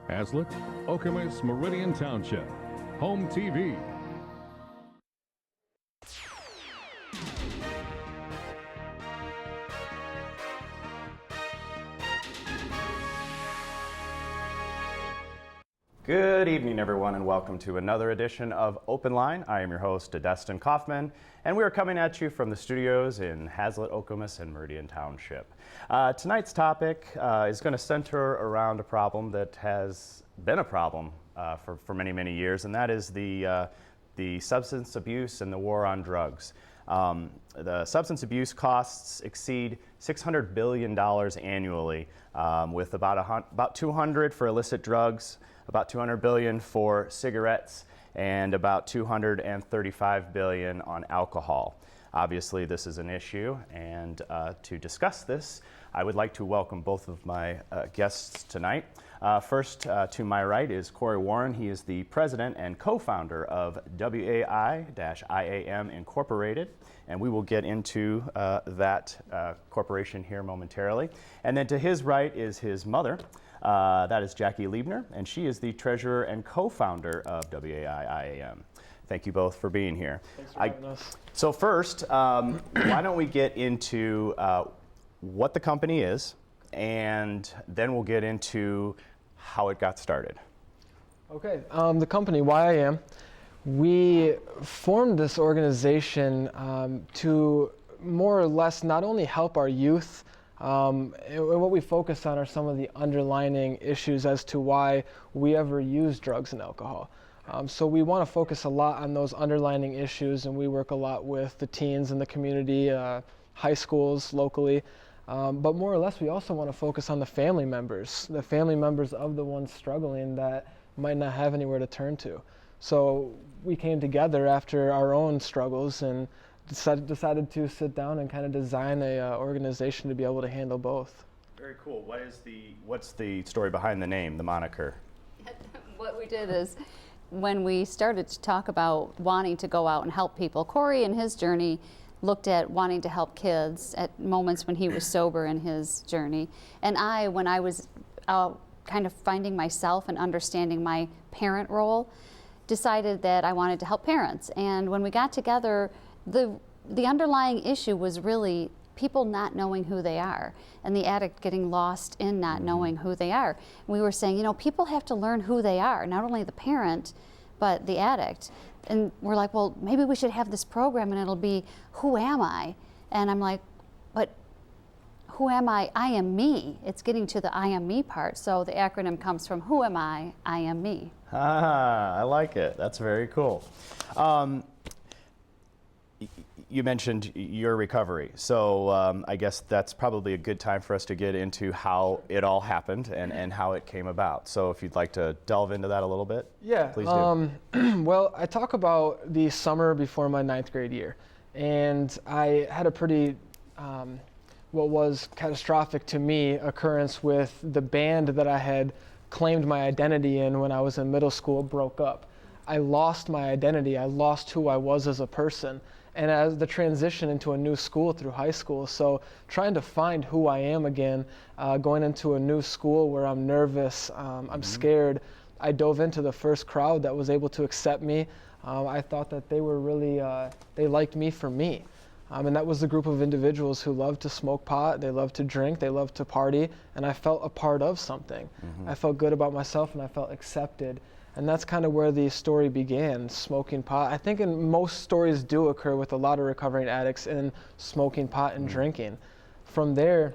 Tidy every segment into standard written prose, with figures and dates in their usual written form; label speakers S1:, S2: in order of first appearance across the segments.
S1: Hazlitt, Okemos, Meridian Township, Home TV.
S2: Good evening, everyone, and welcome to another edition of Open Line. I am your host, Destin Kaufmann, and we are coming at you from the studios in Hazlitt, Okemos, and Meridian Township. Tonight's topic is going to center around a problem that has been a problem for many, many years, and that is the substance abuse and the war on drugs. The substance abuse costs exceed $600 billion annually, with about 200 for illicit drugs, about 200 billion for cigarettes, and about 235 billion on alcohol. Obviously, this is an issue, and to discuss this, I would like to welcome both of my guests tonight. First, to my right is Corey Warren. He is the president and co-founder of WAI-IAM Inc, and we will get into that corporation here momentarily. And then to his right is his mother. That is Jacque Liebner, and she is the treasurer and co-founder of WAI-IAM. Thank you both for being here.
S3: Thanks for having us.
S2: So first, why don't we get into what the company is, and then we'll get into how it got started.
S3: Okay, the company, WAI-IAM, we formed this organization to more or less not only help our youth. What we focus on are some of the underlying issues as to why we ever use drugs and alcohol. So we want to focus a lot on those underlying issues, and we work a lot with the teens in the community, high schools locally. But more or less, we also want to focus on the family members of the ones struggling that might not have anywhere to turn to. So we came together after our own struggles and decided to sit down and kind of design a organization to be able to handle both.
S2: Very cool. What's the story behind the name, the moniker?
S4: What we did is, when we started to talk about wanting to go out and help people, Corey in his journey looked at wanting to help kids at moments when he was sober in his journey. And when I was kind of finding myself and understanding my parent role, decided that I wanted to help parents. And when we got together, the underlying issue was really people not knowing who they are, and the addict getting lost in not knowing who they are. And we were saying, people have to learn who they are, not only the parent, but the addict. And we're like, well, maybe we should have this program and it'll be, who am I? And I'm like, but who am I? I am me. It's getting to the I am me part. So the acronym comes from who am I am me.
S2: I like it. That's very cool. You mentioned your recovery, so I guess that's probably a good time for us to get into how it all happened and how it came about. So if you'd like to delve into that a little bit,
S3: yeah,
S2: please do.
S3: Well, I talk about the summer before my 9th grade year, and I had a pretty, what was catastrophic to me, occurrence with the band that I had claimed my identity in when I was in middle school broke up. I lost my identity. I lost who I was as a person. And as the transition into a new school through high school, so trying to find who I am again, going into a new school where I'm nervous, I'm scared, I dove into the first crowd that was able to accept me. I thought that they were really, they liked me for me. And that was the group of individuals who loved to smoke pot, they loved to drink, they loved to party, and I felt a part of something. I felt good about myself and I felt accepted. And that's kind of where the story began, smoking pot. I think most stories do occur with a lot of recovering addicts in smoking pot and drinking. From there,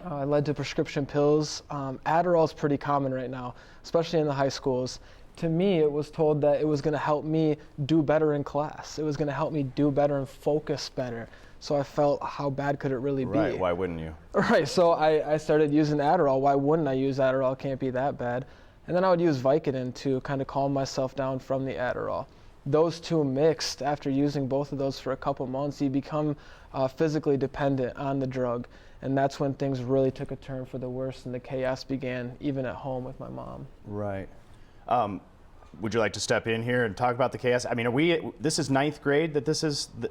S3: it led to prescription pills. Adderall is pretty common right now, especially in the high schools. To me, it was told that it was going to help me do better in class. It was going to help me do better and focus better. So I felt, how bad could it really be?
S2: Right, why wouldn't you?
S3: Right, so I started using Adderall. Why wouldn't I use Adderall? It can't be that bad. And then I would use Vicodin to kind of calm myself down from the Adderall. Those two mixed, after using both of those for a couple months, you become physically dependent on the drug. And that's when things really took a turn for the worse and the chaos began, even at home with my mom.
S2: Right. Would you like to step in here and talk about the chaos? I mean, this is 9th grade that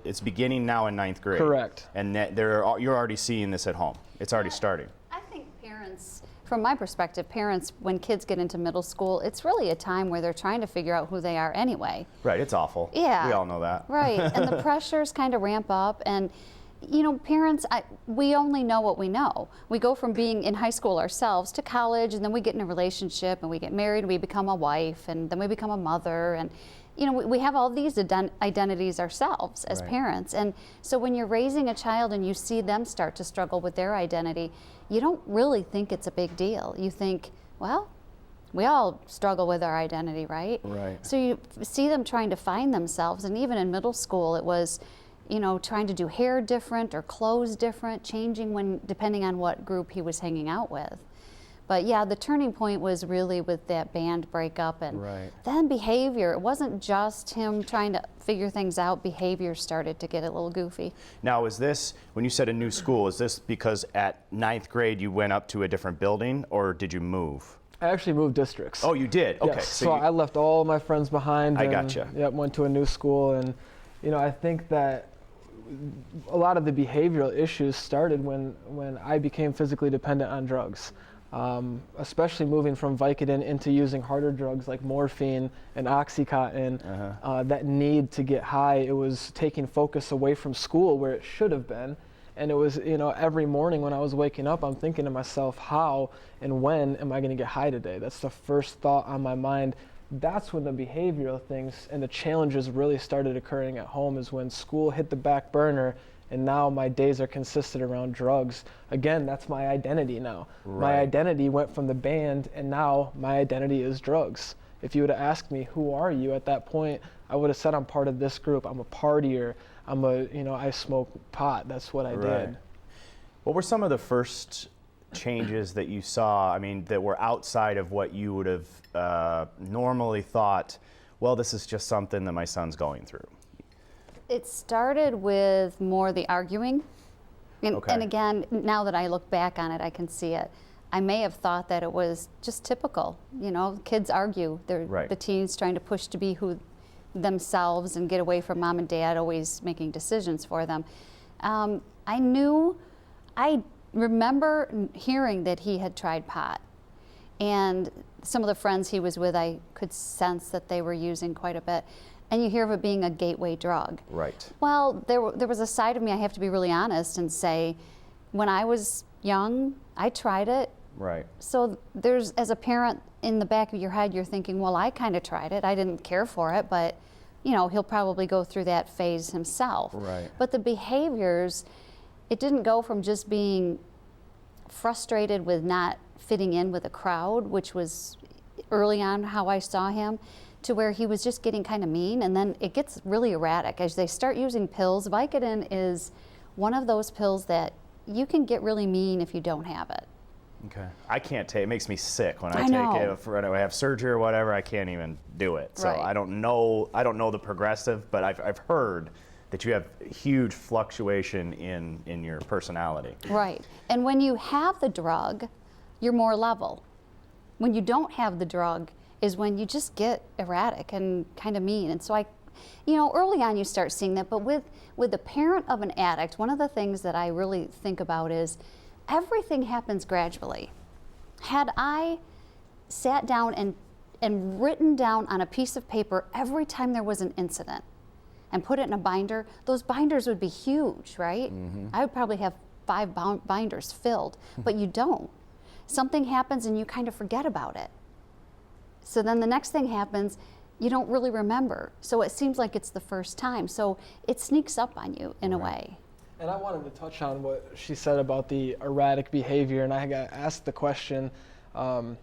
S2: it's beginning now in 9th grade.
S3: Correct.
S2: And you're already seeing this at home. It's already starting.
S4: I think parents from my perspective, parents, when kids get into middle school, it's really a time where they're trying to figure out who they are anyway.
S2: Right, it's awful.
S4: Yeah.
S2: We all know that.
S4: Right, and the pressures kind of ramp up, and you know, parents, we only know what we know. We go from being in high school ourselves to college, and then we get in a relationship, and we get married, and we become a wife, and then we become a mother, and you know, we have all these identities ourselves as parents. And so when you're raising a child and you see them start to struggle with their identity, you don't really think it's a big deal. You think, well, we all struggle with our identity, right?
S2: Right.
S4: So you see them trying to find themselves, and even in middle school, it was, you know, trying to do hair different or clothes different, changing depending on what group he was hanging out with. But yeah, the turning point was really with that band breakup, and then behavior. It wasn't just him trying to figure things out. Behavior started to get a little goofy.
S2: Now, is this, when you said a new school, is this because at 9th grade you went up to a different building, or did you move?
S3: I actually moved districts.
S2: Oh, you did? Okay.
S3: Yes. So I left all my friends behind.
S2: I gotcha.
S3: Yep, went to a new school, and you know, I think that a lot of the behavioral issues started when I became physically dependent on drugs. Especially moving from Vicodin into using harder drugs like morphine and Oxycontin, that need to get high, it was taking focus away from school where it should have been. And it was, you know, every morning when I was waking up, I'm thinking to myself, how and when am I going to get high today? That's the first thought on my mind. That's when the behavioral things and the challenges really started occurring at home, is when school hit the back burner. And now my days are consistent around drugs. Again, that's my identity now. My identity went from the band, and now my identity is drugs. If you would have asked me, who are you at that point, I would have said I'm part of this group. I'm a partier. I smoke pot. That's what I did.
S2: What were some of the first changes that you saw, I mean, that were outside of what you would have normally thought, well, this is just something that my son's going through?
S4: It started with more the arguing. And again, now that I look back on it, I can see it. I may have thought that it was just typical. You know, kids argue. They're the teens trying to push to be who themselves and get away from mom and dad always making decisions for them. I remember hearing that he had tried pot. And some of the friends he was with, I could sense that they were using quite a bit. And you hear of it being a gateway drug.
S2: Right.
S4: Well, there was a side of me, I have to be really honest and say, when I was young, I tried it.
S2: Right.
S4: So there's, as a parent, in the back of your head, you're thinking, well, I kind of tried it. I didn't care for it, but you know, he'll probably go through that phase himself.
S2: Right.
S4: But the behaviors, it didn't go from just being frustrated with not fitting in with a crowd, which was early on how I saw him, to where he was just getting kind of mean, and then it gets really erratic as they start using pills. Vicodin is one of those pills that you can get really mean if you don't have it.
S2: Okay. I can't take it. It makes me sick when I take it. When I have surgery or whatever, I can't even do it. So I don't know the progressive, but I've heard that you have huge fluctuation in your personality.
S4: Right. And when you have the drug, you're more level. When you don't have the drug is when you just get erratic and kind of mean. And so early on you start seeing that, but with the parent of an addict, one of the things that I really think about is everything happens gradually. Had I sat down and written down on a piece of paper every time there was an incident and put it in a binder, those binders would be huge, right? Mm-hmm. I would probably have 5 binders filled, but you don't. Something happens and you kind of forget about it. So then the next thing happens, you don't really remember. So it seems like it's the first time. So it sneaks up on you in a way.
S3: And I wanted to touch on what she said about the erratic behavior, and I got asked the question, well,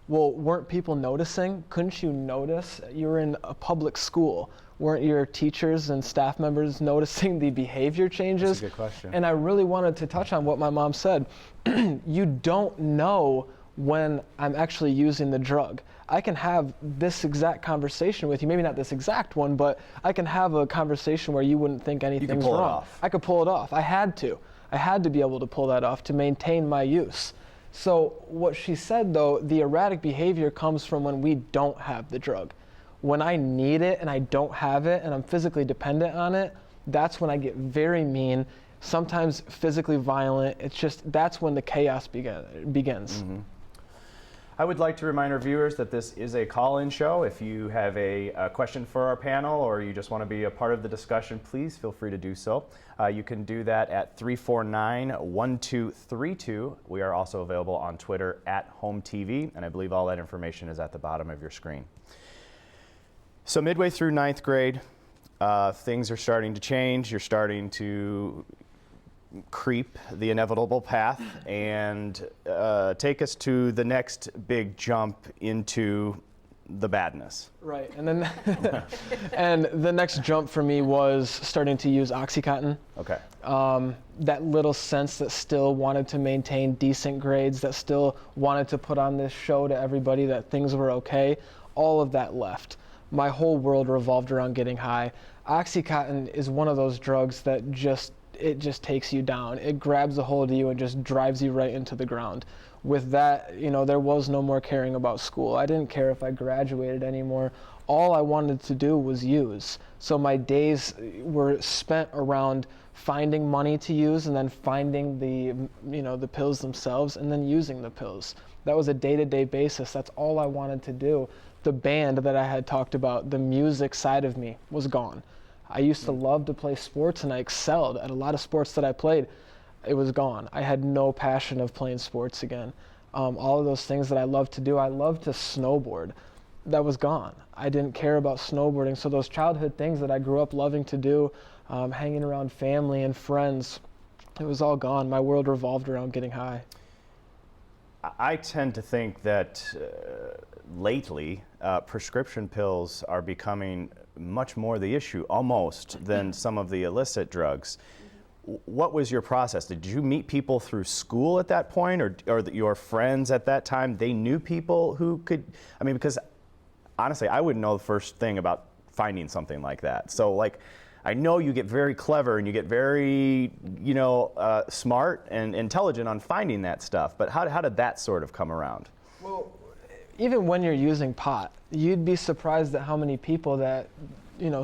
S3: weren't people noticing? Couldn't you notice? You were in a public school. Weren't your teachers and staff members noticing the behavior changes?
S2: That's a good question.
S3: And I really wanted to touch on what my mom said. You don't know when I'm actually using the drug. I can have this exact conversation with you, maybe not this exact one, but I can have a conversation where you wouldn't think anything's wrong.
S2: It off.
S3: I could pull it off. I had to be able to pull that off to maintain my use. So what she said though, the erratic behavior comes from when we don't have the drug. When I need it and I don't have it and I'm physically dependent on it, that's when I get very mean, sometimes physically violent. It's just, that's when the chaos begins.
S2: I would like to remind our viewers that this is a call-in show. If you have a question for our panel or you just want to be a part of the discussion, please feel free to do so. You can do that at 349-1232. We are also available on Twitter at HomeTV, and I believe all that information is at the bottom of your screen. So midway through 9th grade, things are starting to change. You're starting to creep the inevitable path and take us to the next big jump into the badness.
S3: Right, and then and the next jump for me was starting to use Oxycontin.
S2: Okay.
S3: That little sense that still wanted to maintain decent grades, that still wanted to put on this show to everybody that things were okay, all of that left. My whole world revolved around getting high. Oxycontin is one of those drugs that it just takes you down. It grabs a hold of you and just drives you right into the ground. With that, there was no more caring about school. I didn't care if I graduated anymore. All I wanted to do was use. So my days were spent around finding money to use and then finding the pills themselves and then using the pills. That was a day-to-day basis. That's all I wanted to do. The band that I had talked about, the music side of me, was gone. I used to love to play sports and I excelled at a lot of sports that I played. It was gone. I had no passion of playing sports again. All of those things that I loved to do, I loved to snowboard. That was gone. I didn't care about snowboarding. So those childhood things that I grew up loving to do, hanging around family and friends, it was all gone. My world revolved around getting high.
S2: I tend to think that lately prescription pills are becoming much more the issue almost than some of the illicit drugs. What was your process? Did you meet people through school at that point, or your friends at that time, they knew people who could, because honestly, I wouldn't know the first thing about finding something like that. So I know you get very clever and you get very, smart and intelligent on finding that stuff, but how did that sort of come around?
S3: Well, even when you're using pot, you'd be surprised at how many people that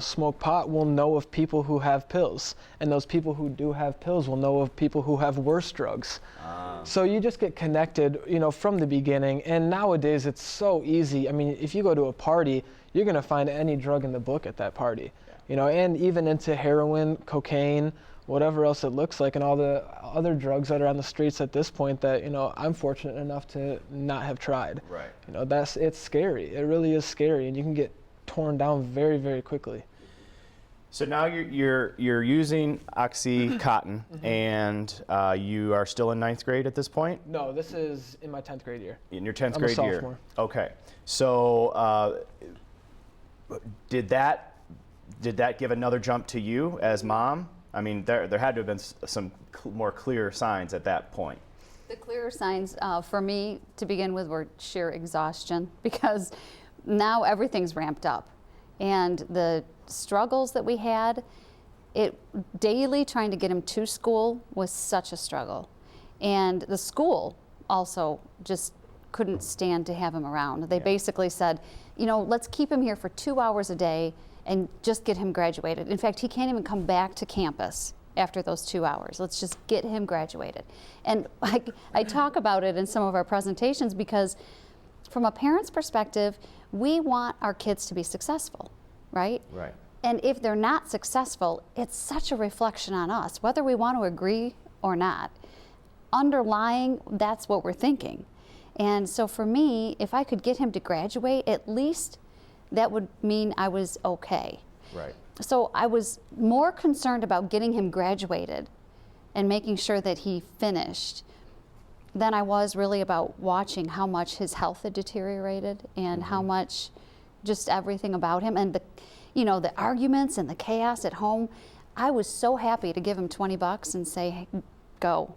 S3: smoke pot will know of people who have pills, and those people who do have pills will know of people who have worse drugs. So you just get connected, from the beginning. And nowadays it's so easy. If you go to a party, you're going to find any drug in the book at that party. And even into heroin, cocaine, whatever else it looks like, and all the other drugs that are on the streets at this point that, I'm fortunate enough to not have tried.
S2: Right.
S3: It's scary. It really is scary, and you can get torn down very, very quickly.
S2: So now you're using Oxycontin, and you are still in 9th grade at this point?
S3: No, this is in my 10th grade year.
S2: In your 10th
S3: I'm
S2: grade
S3: a
S2: year?
S3: sophomore.
S2: Okay. So did that give another jump to you as mom? There had to have been some more clear signs at that point.
S4: The clearer signs for me to begin with were sheer exhaustion, because now everything's ramped up. And the struggles that we had, daily trying to get him to school was such a struggle. And the school also just couldn't stand to have him around. They basically said, let's keep him here for 2 hours a day and just get him graduated. In fact, he can't even come back to campus after those 2 hours. Let's just get him graduated. And I talk about it in some of our presentations because from a parent's perspective, we want our kids to be successful, right?
S2: Right.
S4: And if they're not successful, it's such a reflection on us, whether we want to agree or not. Underlying, that's what we're thinking. And so for me, if I could get him to graduate, at least that would mean I was okay.
S2: Right.
S4: So I was more concerned about getting him graduated and making sure that he finished than I was really about watching how much his health had deteriorated and how much just everything about him and the arguments and the chaos at home. I was so happy to give him $20 and say, hey, go,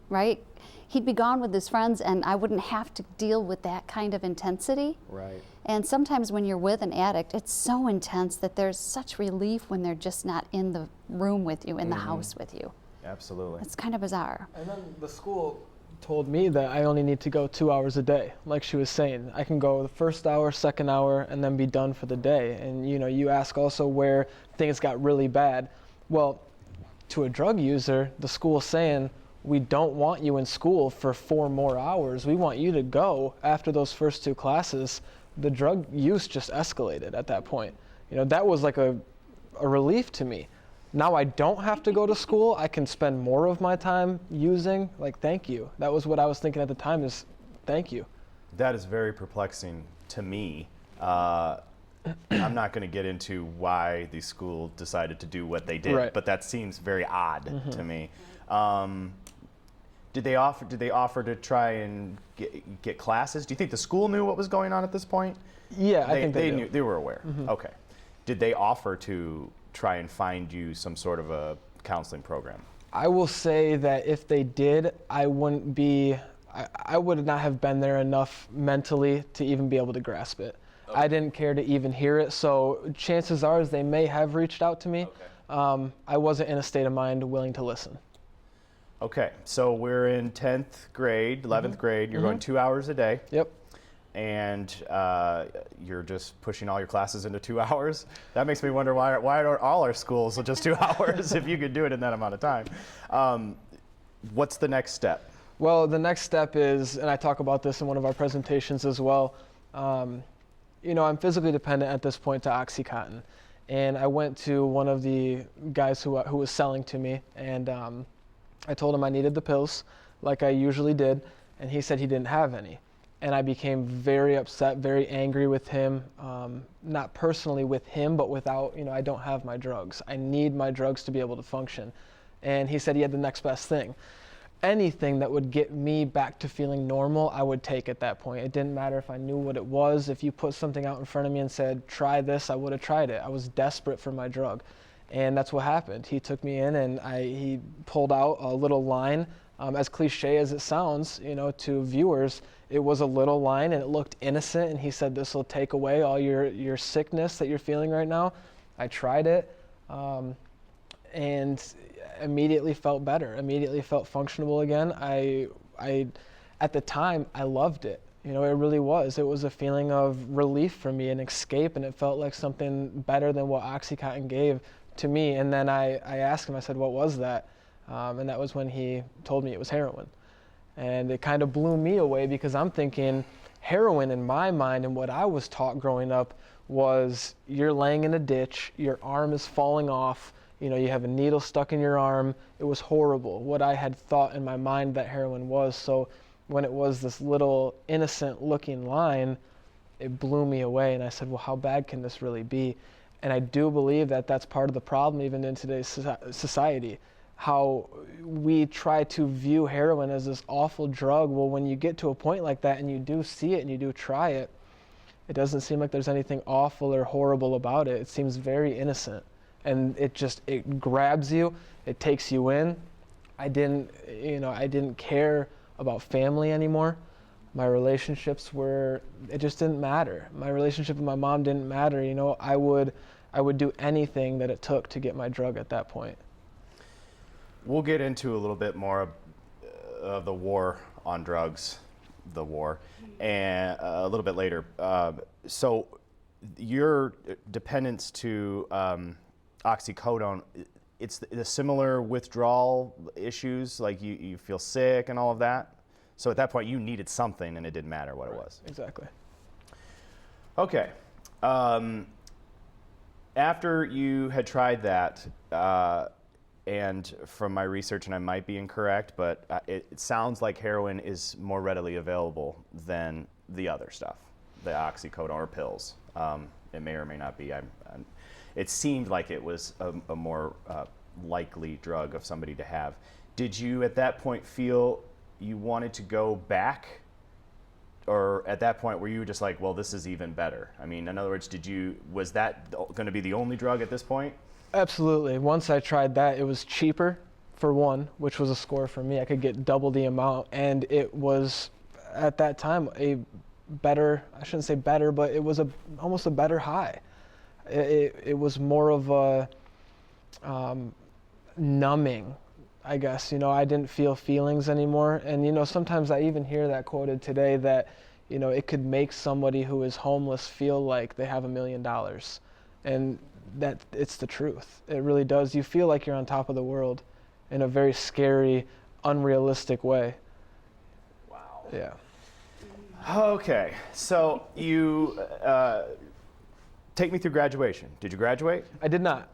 S4: right? He'd be gone with his friends and I wouldn't have to deal with that kind of intensity.
S2: Right.
S4: And sometimes when you're with an addict, it's so intense that there's such relief when they're just not in the room with you, in the house with you.
S2: Absolutely.
S4: It's kind of bizarre.
S3: And then the school told me that I only need to go 2 hours a day. Like she was saying, I can go the first hour, second hour, and then be done for the day. And you ask also where things got really bad. Well, to a drug user, the school's saying, we don't want you in school for 4 more hours. We want you to go after those first 2 classes. The drug use just escalated at that point. That was like a relief to me. Now I don't have to go to school. I can spend more of my time using. Like, thank you. That was what I was thinking at the time, is thank you.
S2: That is very perplexing to me. I'm not going to get into why the school decided to do what they did,
S3: right.
S2: But that seems very odd to me. Did they offer to try and get classes? Do you think the school knew what was going on at this point?
S3: Yeah, I think they
S2: knew. They were aware. Okay. Did they offer to try and find you some sort of a counseling program?
S3: I will say that if they did, I would not have been there enough mentally to even be able to grasp it. Okay. I didn't care to even hear it, so chances are they may have reached out to me. Okay. I wasn't in a state of mind willing to listen.
S2: Okay, so we're in 10th grade, 11th grade. You're going 2 hours a day. Yep. And you're just pushing all your classes into 2 hours. That makes me wonder why aren't all our schools just 2 hours if you could do it in that amount of time. What's the next step?
S3: Well, the next step is, and I talk about this in one of our presentations as well, I'm physically dependent at this point to OxyContin. And I went to one of the guys who was selling to me, and I told him I needed the pills, like I usually did, and he said he didn't have any. And I became very upset, very angry with him, not personally with him, but without, I don't have my drugs. I need my drugs to be able to function. And he said he had the next best thing. Anything that would get me back to feeling normal, I would take at that point. It didn't matter if I knew what it was. If you put something out in front of me and said, try this, I would have tried it. I was desperate for my drug. And that's what happened. He took me in and he pulled out a little line. As cliche as it sounds, to viewers, it was a little line and it looked innocent. And he said, this will take away all your sickness that you're feeling right now. I tried it and immediately felt better, immediately felt functional again. I at the time, I loved it. It really was. It was a feeling of relief for me, an escape, and it felt like something better than what OxyContin gave to me. And then I asked him, I said, what was that? And that was when he told me it was heroin. And it kind of blew me away because I'm thinking heroin in my mind and what I was taught growing up was you're laying in a ditch, your arm is falling off, you have a needle stuck in your arm. It was horrible, what I had thought in my mind that heroin was. So when it was this little innocent looking line, it blew me away. And I said, well, how bad can this really be? And I do believe that that's part of the problem even in today's society, how we try to view heroin as this awful drug. Well, when you get to a point like that and you do see it and you do try it, it doesn't seem like there's anything awful or horrible about it. It seems very innocent. And it grabs you, it takes you in. I didn't care about family anymore. My relationships it just didn't matter. My relationship with my mom didn't matter. I would do anything that it took to get my drug at that point.
S2: We'll get into a little bit more of the war on drugs, and a little bit later. So your dependence to oxycodone, it's the similar withdrawal issues, like you feel sick and all of that. So at that point, you needed something, and it didn't matter what it was.
S3: Exactly.
S2: Okay. After you had tried that, and from my research, and I might be incorrect, but it sounds like heroin is more readily available than the other stuff, the oxycodone or pills. It may or may not be. It seemed like it was a more likely drug of somebody to have. Did you at that point feel you wanted to go back? Or at that point, were you just like, well, this is even better? I mean, in other words, was that going to be the only drug at this point?
S3: Absolutely. Once I tried that, it was cheaper for one, which was a score for me. I could get double the amount, and it was, at that time, a better, I shouldn't say better, but it was almost a better high. It was more of a numbing, I guess. I didn't feel feelings anymore. And, sometimes I even hear that quoted today that, it could make somebody who is homeless feel like they have $1 million. And that it's the truth. It really does. You feel like you're on top of the world in a very scary, unrealistic way.
S2: Wow.
S3: Yeah.
S2: Okay, so you take me through graduation. Did you graduate?
S3: I did not.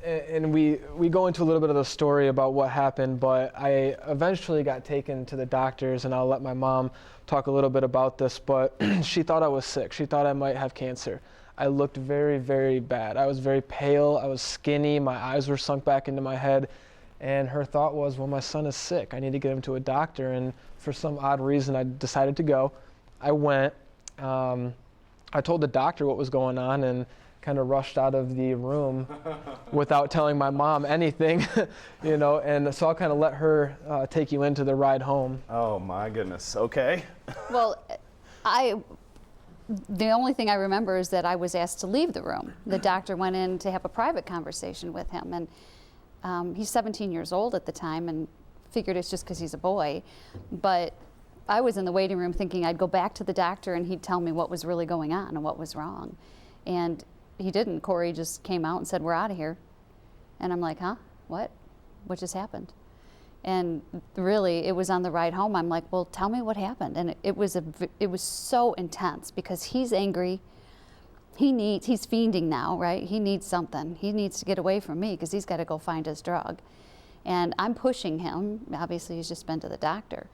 S3: And we go into a little bit of the story about what happened, but I eventually got taken to the doctors, and I'll let my mom talk a little bit about this, but she thought I was sick. She thought I might have cancer. I looked very, very bad. I was very pale. I was skinny. My eyes were sunk back into my head. And her thought was, well, my son is sick. I need to get him to a doctor. And for some odd reason, I decided to go. I went. I told the doctor what was going on and kind of rushed out of the room without telling my mom anything, and so I'll kind of let her take you into the ride home.
S2: Oh my goodness, okay.
S4: Well, the only thing I remember is that I was asked to leave the room. The doctor went in to have a private conversation with him, and he's 17 years old at the time, and figured it's just because he's a boy. But I was in the waiting room thinking I'd go back to the doctor and he'd tell me what was really going on and what was wrong. And he didn't. Corey just came out and said, "We're out of here." And I'm like, huh? What? What just happened? And really, it was on the ride home. I'm like, well, tell me what happened. And it was so intense because he's angry. He's fiending now, right? He needs something. He needs to get away from me because he's got to go find his drug. And I'm pushing him. Obviously, he's just been to the doctor.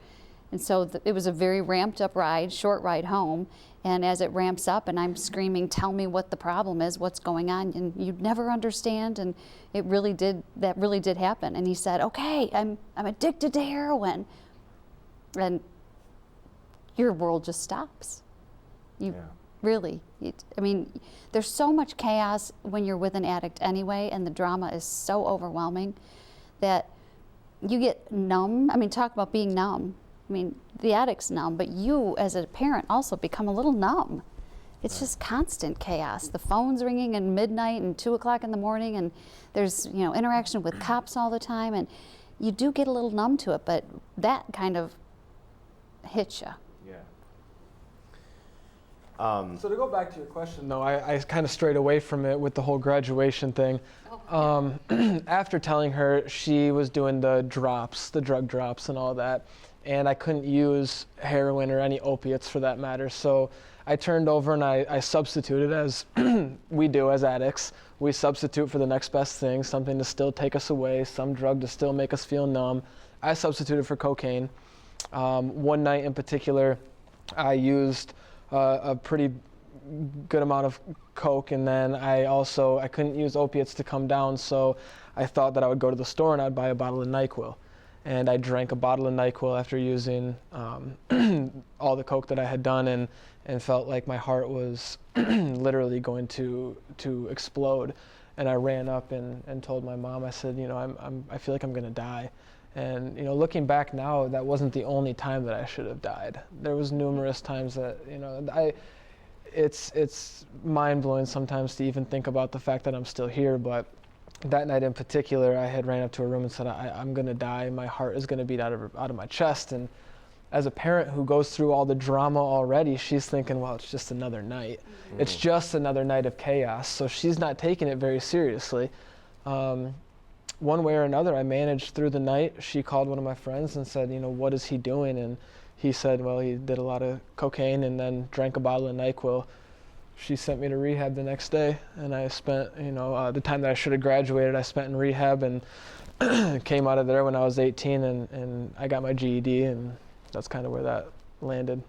S4: And so it was a very ramped up ride, short ride home. And as it ramps up and I'm screaming, tell me what the problem is, what's going on, and you'd never understand. And that really did happen. And he said, okay, I'm addicted to heroin. And your world just stops. Really, there's so much chaos when you're with an addict anyway, and the drama is so overwhelming that you get numb. Talk about being numb. The addict's numb, but you as a parent also become a little numb. It's just constant chaos. The phone's ringing at midnight and 2 o'clock in the morning, and there's interaction with cops all the time, and you do get a little numb to it, but that kind of hits you.
S2: Yeah.
S3: So to go back to your question, though, I kind of strayed away from it with the whole graduation thing. After telling her, she was doing the drug drops and all that, and I couldn't use heroin or any opiates for that matter. So I turned over and I substituted, as we do as addicts. We substitute for the next best thing, something to still take us away, some drug to still make us feel numb. I substituted for cocaine. One night in particular, I used a pretty good amount of coke, and then I couldn't use opiates to come down, so I thought that I would go to the store and I'd buy a bottle of NyQuil. And I drank a bottle of NyQuil after using all the coke that I had done, and felt like my heart was literally going to explode. And I ran up and told my mom, I said, I feel like I'm gonna die. And looking back now, that wasn't the only time that I should have died. There was numerous times that it's mind-blowing sometimes to even think about the fact that I'm still here. But that night in particular, I had ran up to a room and said, I'm gonna die. My heart is gonna beat out of my chest. And as a parent who goes through all the drama already, she's thinking, well, it's just another night. Mm-hmm. It's just another night of chaos. So she's not taking it very seriously. One way or another, I managed through the night. She called one of my friends and said, what is he doing? And he said, well, he did a lot of cocaine and then drank a bottle of NyQuil. She sent me to rehab the next day, and I spent, the time that I should have graduated, I spent in rehab, and came out of there when I was 18, and I got my GED, and that's kind of where that landed.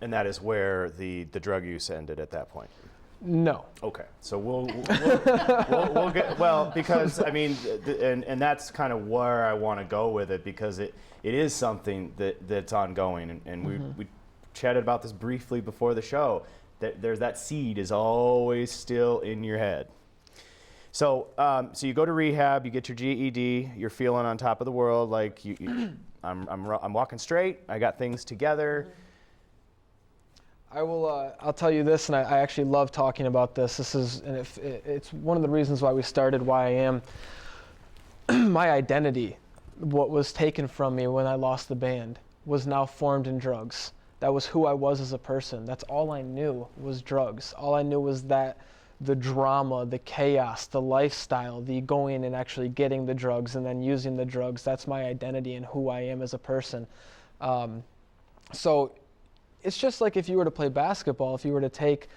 S2: And that is where the drug use ended at that point?
S3: No.
S2: Okay, so we'll get, because and that's kind of where I want to go with it, because it is something that's ongoing, and we chatted about this briefly before the show, that there's that seed is always still in your head. So so you go to rehab, you get your GED, you're feeling on top of the world, like I'm walking straight, I got things together.
S3: I'll tell you this, and I actually love talking about this. It's one of the reasons why we started WAI-IAM. My identity, what was taken from me when I lost the band, was now formed in drugs. That was who I was as a person. That's all I knew was drugs. All I knew was that the drama, the chaos, the lifestyle, the going and actually getting the drugs and then using the drugs, that's my identity and who I am as a person. So it's just like if you were to play basketball, if you were to take,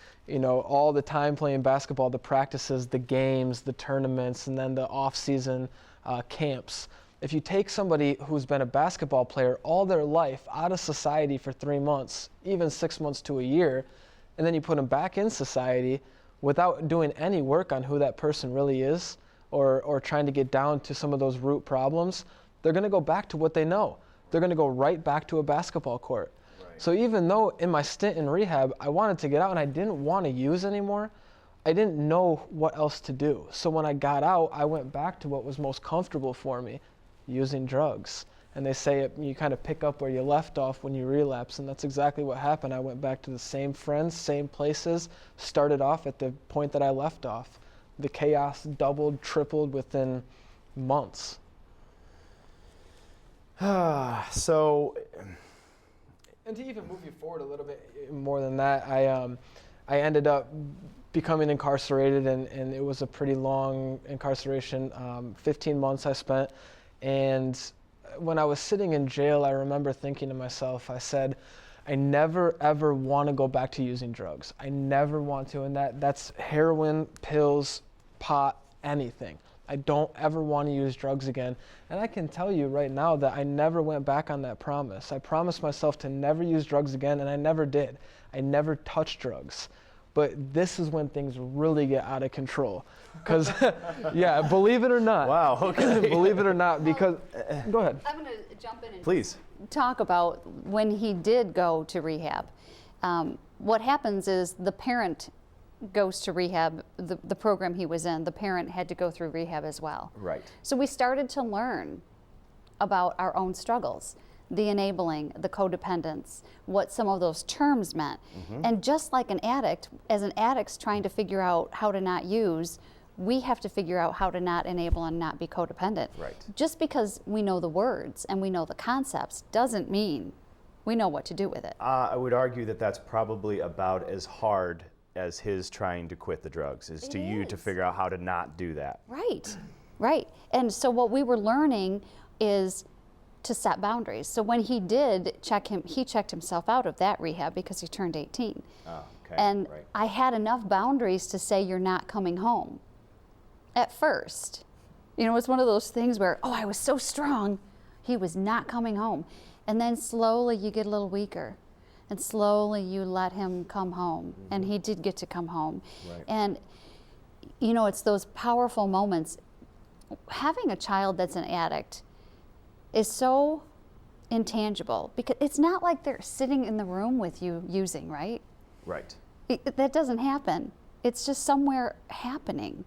S3: all the time playing basketball, the practices, the games, the tournaments, and then the off-season camps. If you take somebody who's been a basketball player all their life out of society for 3 months, even 6 months to a year, and then you put them back in society without doing any work on who that person really is, or trying to get down to some of those root problems, they're going to go back to what they know. They're going to go right back to a basketball court. Right. So even though in my stint in rehab, I wanted to get out and I didn't want to use anymore, I didn't know what else to do. So when I got out, I went back to what was most comfortable for me, using drugs. And they say you kind of pick up where you left off when you relapse, and that's exactly what happened. I went back to the same friends, same places, started off at the point that I left off. The chaos doubled, tripled within months.
S2: So,
S3: and to even move you forward a little bit more than that, I ended up becoming incarcerated, and it was a pretty long incarceration. 15 months I spent, and when I was sitting in jail, I remember thinking to myself, I said, I never ever want to go back to using drugs. I never want to, and that's heroin, pills, pot, anything. I don't ever want to use drugs again. And I can tell you right now that I never went back on that promise. I promised myself to never use drugs again, and I never did. I never touched drugs. But this is when things really get out of control. Because, yeah, believe it or not.
S2: Wow, okay.
S3: Believe it or not, because, go ahead.
S4: I'm going to jump in and
S2: please
S4: talk about when he did go to rehab. What happens is the parent goes to rehab, the program he was in, the parent had to go through rehab as well.
S2: Right.
S4: So we started to learn about our own struggles, the enabling, the codependence, what some of those terms meant. Mm-hmm. And just like an addict, as an addict's trying to figure out how to not use, we have to figure out how to not enable and not be codependent.
S2: Right.
S4: Just because we know the words and we know the concepts doesn't mean we know what to do with it.
S2: I would argue that that's probably about as hard as his trying to quit the drugs is to you to figure out how to not do that.
S4: Right, right. And so what we were learning is to set boundaries. So when he did he checked himself out of that rehab because he turned 18.
S2: Oh, okay.
S4: And
S2: right.
S4: I had enough boundaries to say, you're not coming home. At first, it's one of those things where, I was so strong, he was not coming home. And then slowly you get a little weaker. And slowly you let him come home. Mm-hmm. And he did get to come home.
S2: Right.
S4: And, it's those powerful moments. Having a child that's an addict is so intangible because it's not like they're sitting in the room with you using, right?
S2: Right.
S4: That doesn't happen. It's just somewhere happening.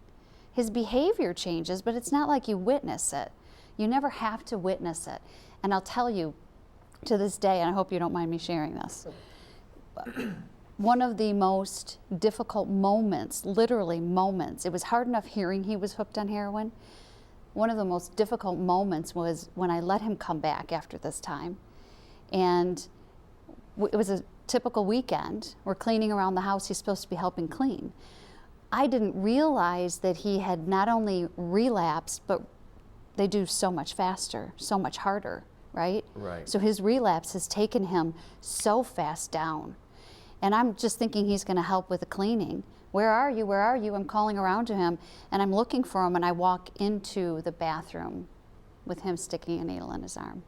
S4: His behavior changes, but it's not like you witness it. You never have to witness it. And I'll tell you, to this day, and I hope you don't mind me sharing this, one of the most difficult moments, literally moments, it was hard enough hearing he was hooked on heroin. One of the most difficult moments was when I let him come back after this time. And it was a typical weekend. We're cleaning around the house. He's supposed to be helping clean. I didn't realize that he had not only relapsed, but they do so much faster, so much harder. Right?
S2: Right.
S4: So his relapse has taken him so fast down. And I'm just thinking he's going to help with the cleaning. Where are you? Where are you? I'm calling around to him, and I'm looking for him, and I walk into the bathroom with him sticking a needle in his arm.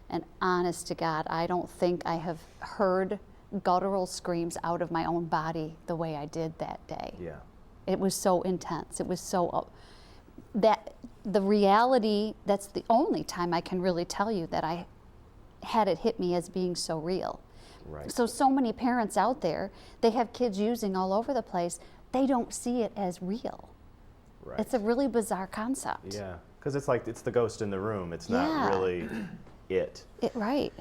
S4: And honest to God, I don't think I have heard guttural screams out of my own body the way I did that day.
S2: Yeah.
S4: It was so intense. It was so... that the reality, that's the only time I can really tell you that I had it hit me as being so real.
S2: Right.
S4: So many parents out there, they have kids using all over the place, they don't see it as real.
S2: Right.
S4: It's a really bizarre concept.
S2: Yeah, because it's like it's the ghost in the room. It's not really it.
S4: Right.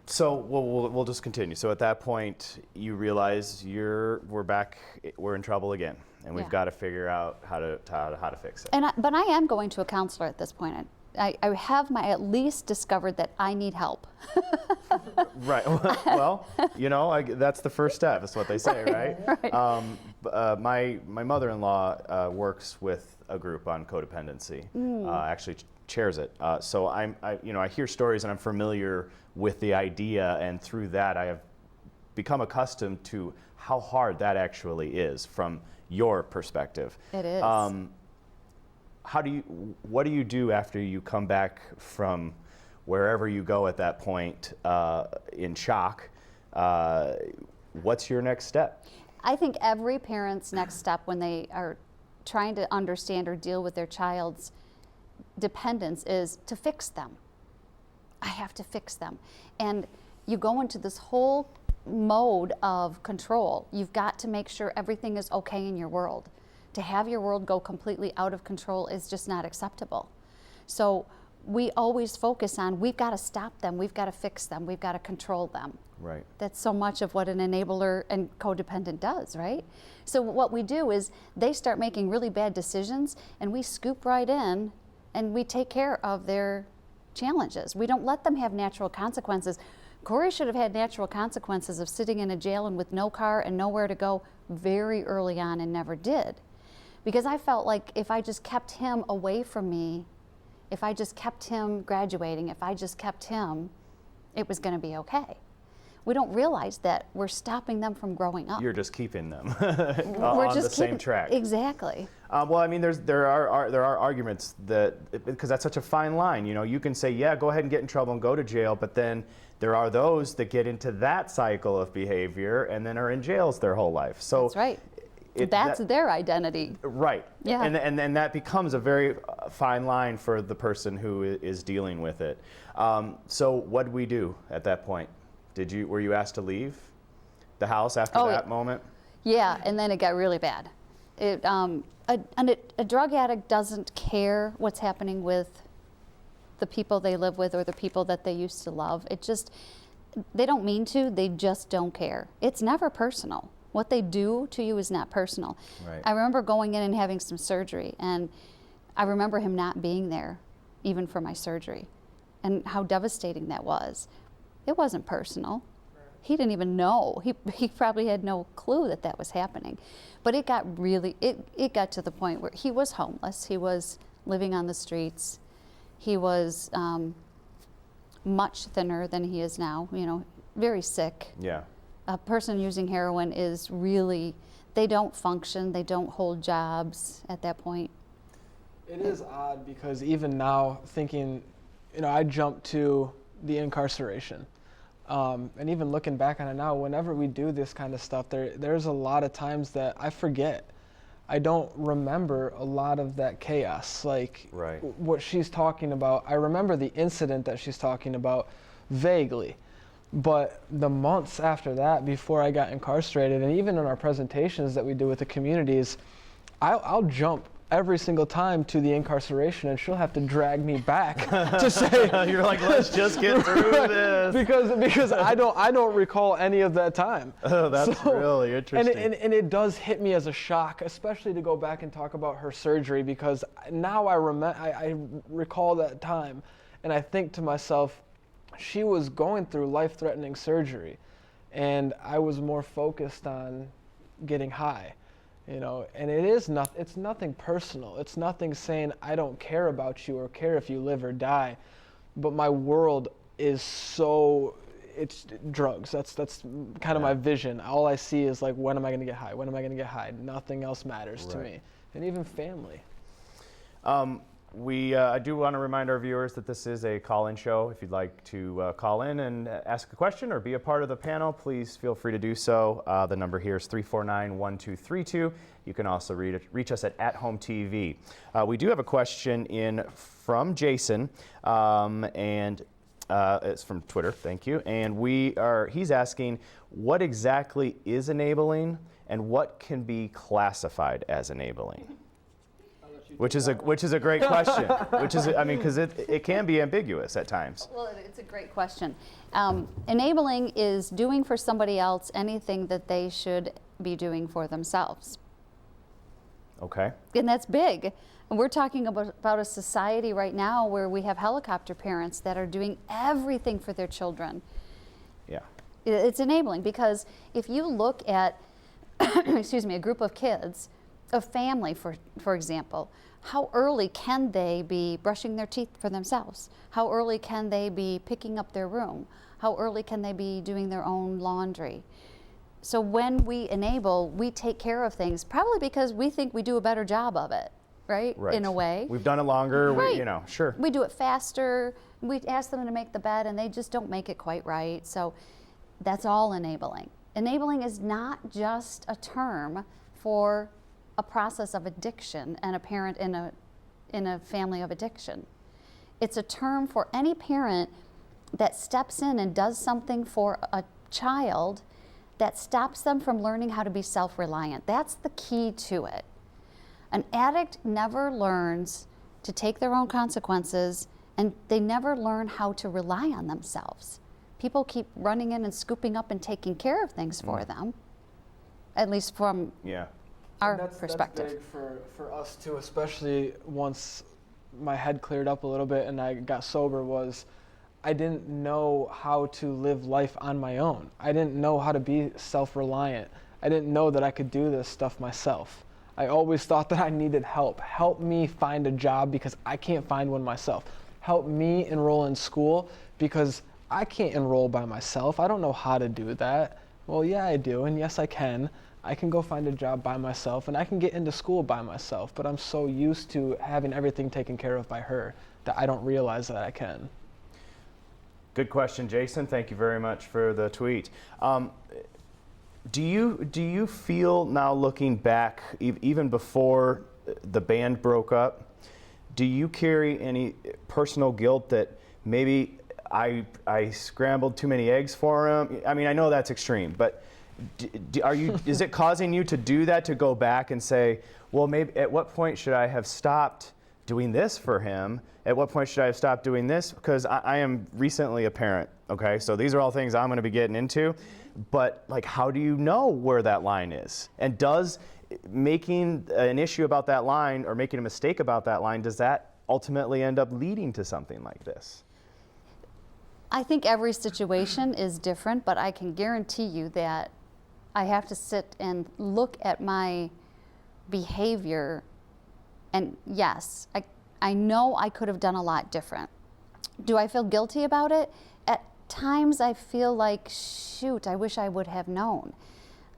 S2: So we'll just continue. So at that point, you realize we're in trouble again, and we've got to figure out how to fix it.
S4: But I am going to a counselor at this point. I have at least discovered that I need help.
S2: Right. Well, that's the first step. Is what they say, right?
S4: Right.
S2: My mother-in-law works with a group on codependency. Actually chairs it. So I hear stories and I'm familiar with the idea, and through that I have become accustomed to how hard that actually is from your perspective.
S4: It is.
S2: What do you do after you come back from wherever you go at that point in shock? What's your next step?
S4: I think every parent's next step when they are trying to understand or deal with their child's dependence is to fix them. I have to fix them. And you go into this whole mode of control. You've got to make sure everything is okay in your world. To have your world go completely out of control is just not acceptable. So we always focus on, we've got to stop them, we've got to fix them, we've got to control them.
S2: Right.
S4: That's so much of what an enabler and codependent does, right? So what we do is they start making really bad decisions and we scoop right in and we take care of their challenges. We don't let them have natural consequences. Corey should have had natural consequences of sitting in a jail and with no car and nowhere to go very early on and never did. Because I felt like if I just kept him away from me, if I just kept him graduating, if I just kept him, it was going to be okay. We don't realize that we're stopping them from growing up.
S2: You're just keeping them
S4: We're
S2: on
S4: just
S2: the same track.
S4: Exactly.
S2: Well, I mean, there are arguments that, because that's such a fine line. You can say, yeah, go ahead and get in trouble and go to jail, but then there are those that get into that cycle of behavior and then are in jails their whole life. So
S4: that's right. That's their identity.
S2: Right.
S4: Yeah.
S2: And that becomes a very fine line for the person who is dealing with it. So what did we do at that point? Were you asked to leave the house after that moment?
S4: Yeah, and then it got really bad. A drug addict doesn't care what's happening with the people they live with or the people that they used to love. They don't mean to, they just don't care. It's never personal. What they do to you is not personal.
S2: Right.
S4: I remember going in and having some surgery, and I remember him not being there, even for my surgery, and how devastating that was. It wasn't personal. He didn't even know. He probably had no clue that that was happening. But it got to the point where he was homeless. He was living on the streets. He was much thinner than he is now, very sick.
S2: Yeah.
S4: A person using heroin is really, they don't function, they don't hold jobs at that point.
S3: It is odd because even now thinking, I jumped to the incarceration. And even looking back on it now, whenever we do this kind of stuff, there's a lot of times that I forget. I don't remember a lot of that chaos. Like
S2: right.
S3: What she's talking about, I remember the incident that she's talking about vaguely. But the months after that, before I got incarcerated, and even in our presentations that we do with the communities, I'll jump every single time to the incarceration, and she'll have to drag me back to say,
S2: "You're like, let's just get through this,"
S3: because I don't recall any of that time.
S2: Oh, that's really interesting.
S3: And it does hit me as a shock, especially to go back and talk about her surgery, because now I recall that time, and I think to myself, she was going through life-threatening surgery, and I was more focused on getting high, and it's nothing personal. It's nothing saying I don't care about you or care if you live or die, but my world is it's drugs. That's kind of my vision. All I see is like, when am I going to get high? When am I going to get high? Nothing else matters to me, and even family.
S2: I do want to remind our viewers that this is a call-in show. If you'd like to call in and ask a question or be a part of the panel, please feel free to do so. The number here is 349-1232. You can also reach us at Home TV. We do have a question in from Jason, and it's from Twitter. Thank you. And he's asking, what exactly is enabling, and what can be classified as enabling? Which is a great question. Because it can be ambiguous at times.
S4: Well, it's a great question. Enabling is doing for somebody else anything that they should be doing for themselves.
S2: Okay.
S4: And that's big. And we're talking about a society right now where we have helicopter parents that are doing everything for their children.
S2: Yeah.
S4: It's enabling, because if you look at, excuse me, a group of kids, a family, for example, how early can they be brushing their teeth for themselves? How early can they be picking up their room? How early can they be doing their own laundry? So when we enable, we take care of things, probably because we think we do a better job of it, right?
S2: Right.
S4: In a way.
S2: We've done it longer,
S4: Right.
S2: you know, sure.
S4: We do it faster. We ask them to make the bed and they just don't make it quite right. So that's all enabling. Enabling is not just a term for a process of addiction and a parent in a family of addiction. It's a term for any parent that steps in and does something for a child that stops them from learning how to be self-reliant. That's the key to it. An addict never learns to take their own consequences, and they never learn how to rely on themselves. People keep running in and scooping up and taking care of things for them, at least from our perspective.
S3: That's big for us too, especially once my head cleared up a little bit and I got sober, was I didn't know how to live life on my own. I didn't know how to be self-reliant. I didn't know that I could do this stuff myself. I always thought that I needed help. Help me find a job because I can't find one myself. Help me enroll in school because I can't enroll by myself. I don't know how to do that. Well, yeah, I do, and yes, I can. I can go find a job by myself, and I can get into school by myself, but I'm so used to having everything taken care of by her that I don't realize that I can.
S2: Good question, Jason. Thank you very much for the tweet. Do you feel now, looking back, even before the band broke up, do you carry any personal guilt that maybe I scrambled too many eggs for him? I mean, I know that's extreme, but is it causing you to do that, to go back and say, well, maybe at what point should I have stopped doing this for him? At what point should I have stopped doing this? Because I am recently a parent, okay? So these are all things I'm gonna be getting into, but like, how do you know where that line is? And does making an issue about that line or making a mistake about that line, does that ultimately end up leading to something like this?
S4: I think every situation is different, but I can guarantee you that I have to sit and look at my behavior, and yes, I know I could have done a lot different. Do I feel guilty about it? At times I feel like, shoot, I wish I would have known.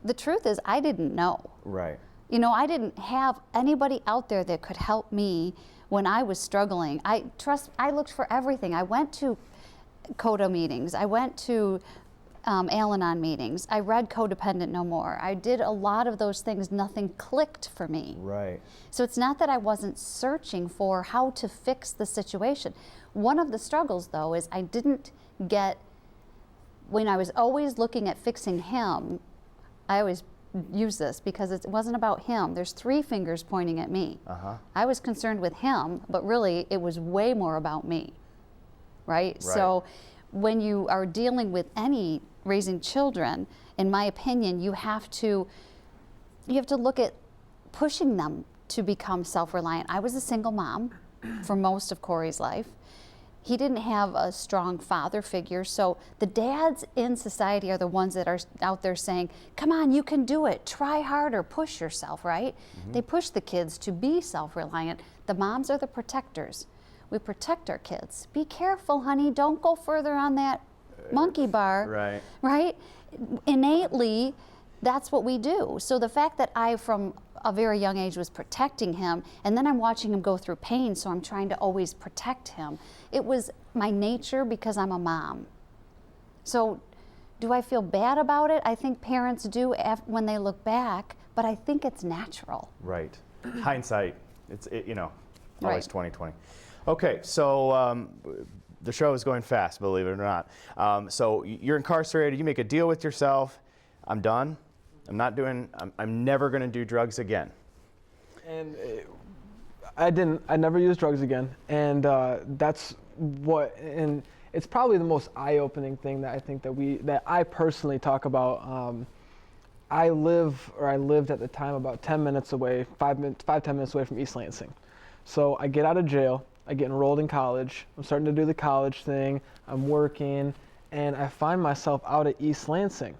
S4: The truth is, I didn't know.
S2: Right.
S4: You know, I didn't have anybody out there that could help me when I was struggling. I looked for everything. I went to CODA meetings. I went to Al-Anon meetings. I read Codependent No More. I did a lot of those things. Nothing clicked for me.
S2: Right.
S4: So it's not that I wasn't searching for how to fix the situation. One of the struggles, though, is I didn't get, when I was always looking at fixing him, I always use this because it wasn't about him. There's three fingers pointing at me. I was concerned with him, but really it was way more about me. Right? So when you are dealing with raising children, in my opinion, you have to look at pushing them to become self-reliant. I was a single mom for most of Corey's life. He didn't have a strong father figure, so the dads in society are the ones that are out there saying, come on, you can do it, try harder, push yourself, right? They push the kids to be self-reliant. The moms are the protectors. We protect our kids. Be careful, honey. Don't go further on that monkey bar.
S2: Right.
S4: Right? Innately, that's what we do. So the fact that I, from a very young age, was protecting him, and then I'm watching him go through pain, so I'm trying to always protect him. It was my nature because I'm a mom. So do I feel bad about it? I think parents do when they look back, but I think it's natural.
S2: Right. Hindsight. It's always 20/20. Okay, so the show is going fast, believe it or not. So you're incarcerated, you make a deal with yourself. I'm done. I'm never gonna do drugs again.
S3: And I never used drugs again. And and it's probably the most eye-opening thing that I think that I personally talk about I lived at the time about 10 minutes away, 10 minutes away from East Lansing. So I get out of jail, I get enrolled in college, I'm starting to do the college thing, I'm working, and I find myself out at East Lansing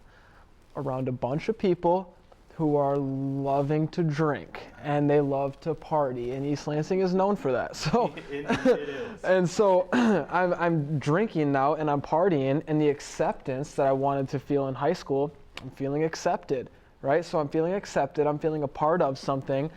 S3: around a bunch of people who are loving to drink and they love to party, and East Lansing is known for that. So
S2: it is.
S3: And so I'm drinking now and I'm partying, and the acceptance that I wanted to feel in high school, I'm feeling accepted, right? So I'm feeling accepted, I'm feeling a part of something,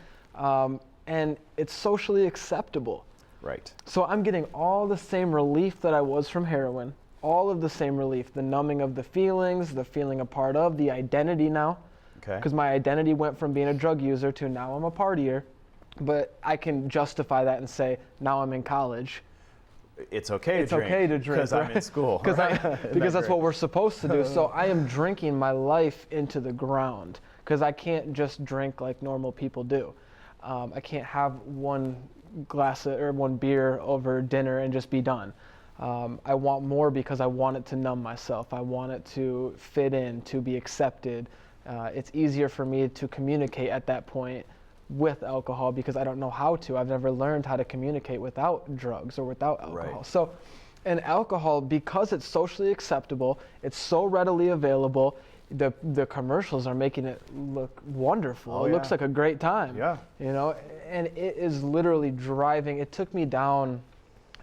S3: and it's socially acceptable.
S2: Right.
S3: So I'm getting all the same relief that I was from heroin, all of the same relief, the numbing of the feelings, the feeling a part of, the identity now.
S2: Okay.
S3: Because my identity went from being a drug user to now I'm a partier, but I can justify that and say, now I'm in college.
S2: It's okay
S3: to drink.
S2: Because I'm in school.
S3: Because that's what we're supposed to do. So I am drinking my life into the ground, because I can't just drink like normal people do. I can't have one beer over dinner and just be done. I want more because I want it to numb myself. I want it to fit in, to be accepted. It's easier for me to communicate at that point with alcohol because I don't know how to. I've never learned how to communicate without drugs or without alcohol.
S2: Right.
S3: So, and alcohol, because it's socially acceptable, it's so readily available, the commercials are making it look wonderful.
S2: Oh,
S3: it
S2: yeah.
S3: looks like a great time.
S2: Yeah.
S3: You know, and it is literally driving. It took me down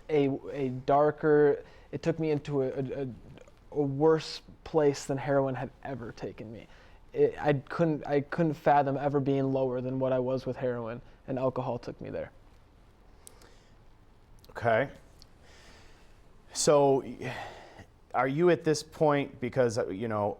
S3: a darker, it took me into a worse place than heroin had ever taken me. I couldn't fathom ever being lower than what I was with heroin, and alcohol took me there.
S2: Okay. So are you at this point, because, you know,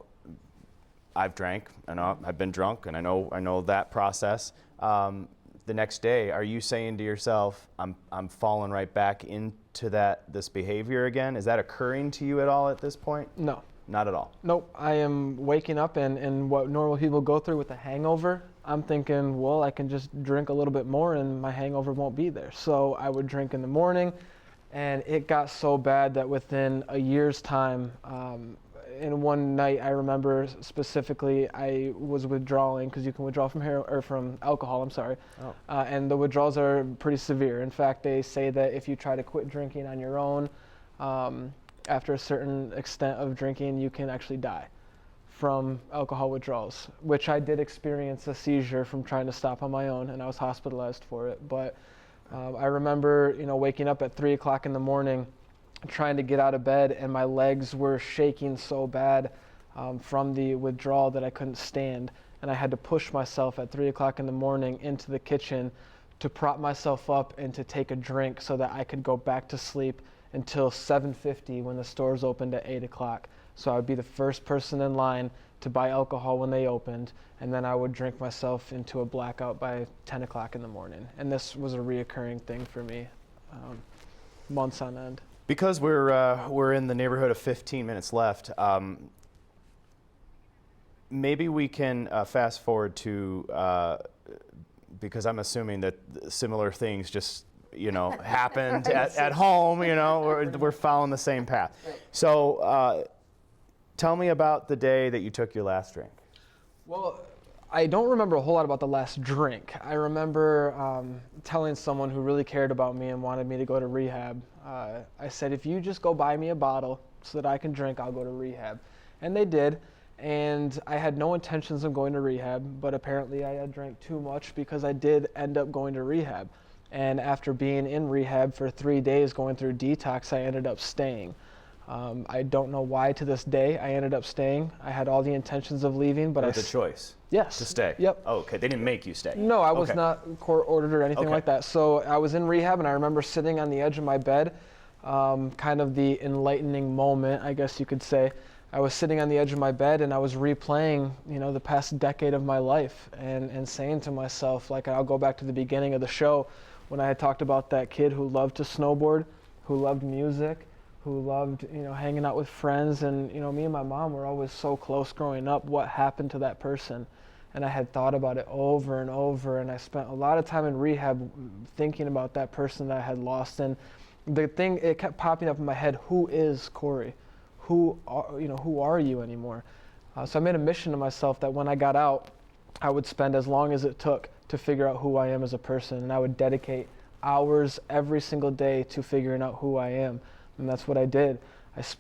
S2: I've drank, and I've been drunk, and I know that process. The next day, are you saying to yourself, I'm falling right back into this behavior again? Is that occurring to you at all at this point?
S3: No.
S2: Not at all.
S3: Nope. I am waking up, and what normal people go through with a hangover, I'm thinking, well, I can just drink a little bit more and my hangover won't be there. So I would drink in the morning, and it got so bad that within a year's time, in one night, I remember specifically, I was withdrawing, because you can withdraw from alcohol, I'm sorry.
S2: Oh.
S3: And the withdrawals are pretty severe. In fact, they say that if you try to quit drinking on your own, after a certain extent of drinking, you can actually die from alcohol withdrawals, which I did experience a seizure from trying to stop on my own, and I was hospitalized for it. But I remember, waking up at 3 o'clock in the morning, trying to get out of bed, and my legs were shaking so bad from the withdrawal that I couldn't stand. And I had to push myself at 3 o'clock in the morning into the kitchen to prop myself up and to take a drink so that I could go back to sleep until 7:50 when the stores opened at 8 o'clock. So I would be the first person in line to buy alcohol when they opened, and then I would drink myself into a blackout by 10 o'clock in the morning. And this was a reoccurring thing for me, months on end.
S2: Because we're in the neighborhood of 15 minutes left, maybe we can fast forward to, because I'm assuming that similar things just happened at home, we're following the same path. So tell me about the day that you took your last drink.
S3: Well, I don't remember a whole lot about the last drink. I remember telling someone who really cared about me and wanted me to go to rehab. I said, if you just go buy me a bottle so that I can drink, I'll go to rehab. And they did. And I had no intentions of going to rehab, but apparently I had drank too much because I did end up going to rehab. And after being in rehab for 3 days going through detox, I ended up staying. I don't know why to this day I ended up staying. I had all the intentions of leaving, but
S2: With a choice.
S3: Yes.
S2: To stay.
S3: Yep.
S2: Oh, okay. They didn't make you stay.
S3: No, I was
S2: Okay.
S3: not court ordered or anything
S2: Okay.
S3: like that. So I was in rehab, and I remember sitting on the edge of my bed, kind of the enlightening moment, I guess you could say. I was sitting on the edge of my bed, and I was replaying, the past decade of my life, and saying to myself, like, I'll go back to the beginning of the show when I had talked about that kid who loved to snowboard, who loved music, who loved, hanging out with friends. And, me and my mom were always so close growing up. What happened to that person? And I had thought about it over and over. And I spent a lot of time in rehab thinking about that person that I had lost. And the thing, it kept popping up in my head, who is Corey? Who are you anymore? So I made a mission to myself that when I got out, I would spend as long as it took to figure out who I am as a person, and I would dedicate hours every single day to figuring out who I am, and that's what I did.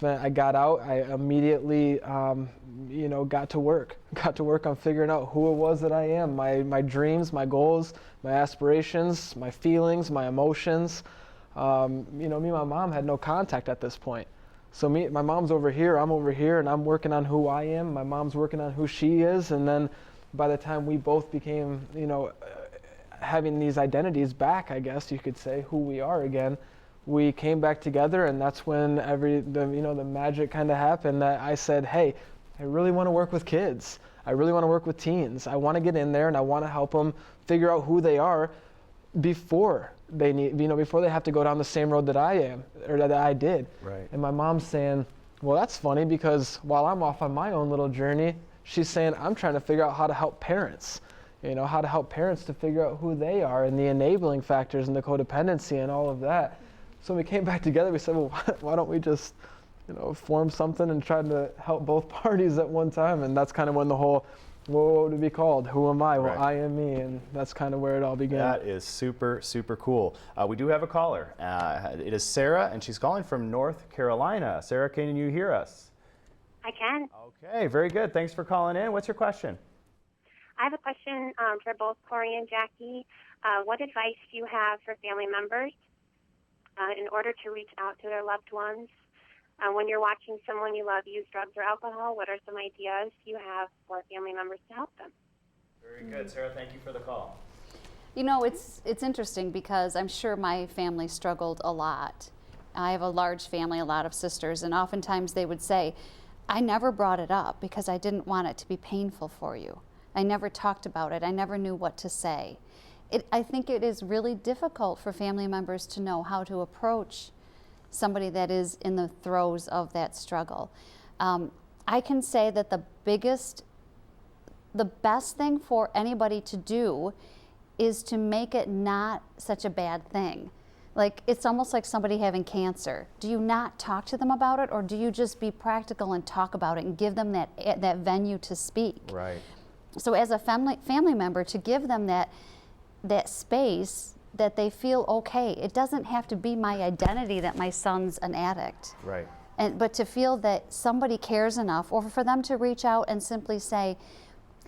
S3: I got out, I immediately, got to work on figuring out who it was that I am, my dreams, my goals, my aspirations, my feelings, my emotions. Me and my mom had no contact at this point. So my mom's over here, I'm over here, and I'm working on who I am. My mom's working on who she is, and then by the time we both became, having these identities back, I guess you could say, who we are again, we came back together, and that's when the magic kind of happened. That I said, hey, I really want to work with kids. I really want to work with teens. I want to get in there and I want to help them figure out who they are before they before they have to go down the same road that I am or that I did.
S2: Right.
S3: And my mom's saying, well, that's funny because while I'm off on my own little journey, she's saying I'm trying to figure out how to help parents. How to help parents to figure out who they are and the enabling factors and the codependency and all of that. So when we came back together, we said, well, why don't we just, form something and try to help both parties at one time? And that's kind of when the whole, what would it be called? Who am I? Well,
S2: Right.
S3: I am me. And that's kind of where it all began.
S2: That is super, super cool. We do have a caller. It is Sarah, and she's calling from North Carolina. Sarah, can you hear us?
S5: I can.
S2: Okay, very good. Thanks for calling in. What's your question?
S5: I have a question for both Corey and Jackie. What advice do you have for family members in order to reach out to their loved ones? When you're watching someone you love use drugs or alcohol, what are some ideas you have for family members to help them?
S2: Very good, Sarah. Thank you for the call.
S4: It's interesting because I'm sure my family struggled a lot. I have a large family, a lot of sisters, and oftentimes they would say, I never brought it up because I didn't want it to be painful for you. I never talked about it. I never knew what to say. I think it is really difficult for family members to know how to approach somebody that is in the throes of that struggle. I can say that the best thing for anybody to do is to make it not such a bad thing. Like, it's almost like somebody having cancer. Do you not talk to them about it, or do you just be practical and talk about it and give them that venue to speak?
S2: Right.
S4: So as a family member, to give them that space that they feel okay. It doesn't have to be my identity that my son's an addict.
S2: Right.
S4: But to feel that somebody cares enough, or for them to reach out and simply say,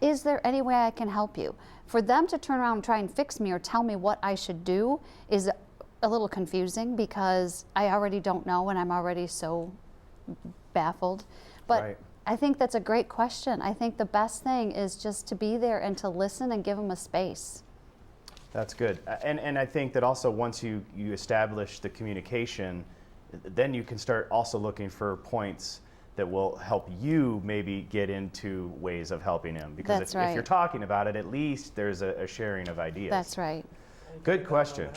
S4: is there any way I can help you? For them to turn around and try and fix me or tell me what I should do is a little confusing because I already don't know and I'm already so baffled. But
S2: Right.
S4: I think that's a great question. I think the best thing is just to be there and to listen and give them a space.
S2: That's good. And I think that also once you establish the communication, then you can start also looking for points that will help you maybe get into ways of helping him. Because
S4: That's
S2: if
S4: right.
S2: you're talking about it, at least there's a sharing of ideas.
S4: That's right.
S2: Good question.